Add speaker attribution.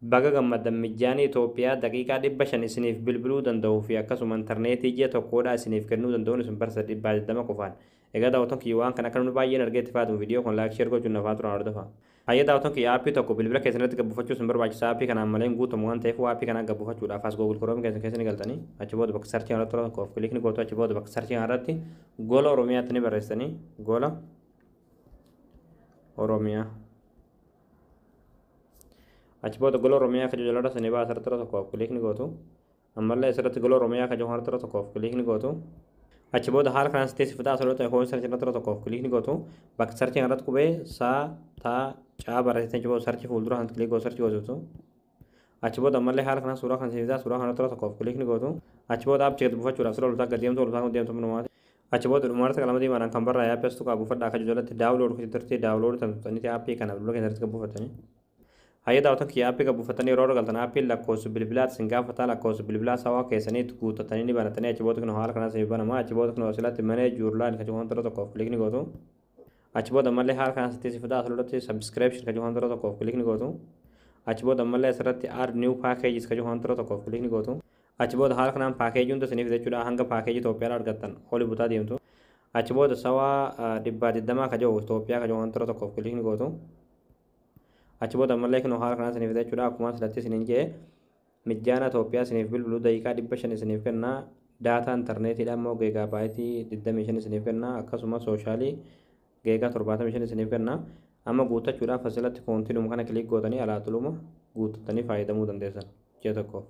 Speaker 1: Baga gammadan mijjaanii Itoophiyaa daqiiqaa 500 isiniif bilbiluu danda'uu fi akkasuma intarneetii ji'a tokkodhaa isiniif kennuu danda'uun isin barsa 120 qofaan. Egaa daawwattoon kiyya waan kana akka namni baay'een argeetti faatu viidiyoo kun laayik sheer gochuun nafaa turan hordofa. Hayya daawwattoon kiyya aappii tokko bilbila keessanitti gabbuufachuu isin barbaachisa aappii kanaan malee hin guutamu waan ta'eef aappii kanaan gabbuufachuudhaaf as Google Chrome keessanii galtanii achi booda bakka sarchii irratti tokkoof kilikni gootu achi booda bakka sarchii irratti gola Oromiyaatti ni barreessanii gola Oromiyaa. Achi booda gola Oromiyaa kan jala sanii baasa irratti tokkoof kilikni gootu ammallee asirratti gola Oromiyaa kan jiru irratti tokkoof kilikni gootu achi booda haala kanaan sitti fida asirratti hoon sarchii irratti tokkoof kilikni gootu bakka sarchii irratti qubee saa taa caa barreessitan achi booda sarchii fuuldura kan kilik gootu sarchii gootu achi booda ammallee haala kanaan suuraa kan sitti suuraa kan irratti tokkoof kilikni gootu achi booda app cheetu buufachuudhaaf sirra loltaa gadeemtu loltaa deemtu minumaati achi booda dhumarratti qalama diimaadhaan kan barraa yaappeestu qaa buufadhaa akka jalatti daawulood kutirtii daawulood tantuutaniiti aappii kana bilbila keessatti buufatanii. Hayya daawwattoon kiyya aappii gabbuufatanii yeroo galtan aappiin lakkoofsa bilbilaatti isin gaafataa lakkoofsa bilbilaa sawaa keessaniitti guutatanii ni banatanii achi booda haala kanaan isin banamaa achi booda asirratti manee juurlaan kan jiru tokkoof kilikni gootu achi booda ammallee haala kanaan sitti fidaa asirratti subscription kan jiru tokkoof kilikni gootu achi booda ammallee asirratti add new packages kan jiru tokkoof kilikni gootu achi booda haala kanaan paakeejii hunda isiniif jechuudha hanga paakeejii Itoophiyaa argattan oli butaa deemtu achi booda sawaa 120 kan jiru Itoophiyaa kan jiru tokkoof kilikni gootu. Achi booda ammallee kan haala kanaan isiniif jechuudha akkuma asirratti isiniin jee mijjaana Itoophiyaa isiniif bilbiluu daqiiqaa 500 isiniif kenna daataa intarneetiidhaan immoo geegaa baayitii 25 isiniif kenna akkasuma sooshalii geegaa 75 isiniif kenna amma guuttachuudhaaf asirratti koontiinuma kana kilik gootanii alaa tuluma guuttattanii fayyadamuu dandeessan ji'a tokkoof.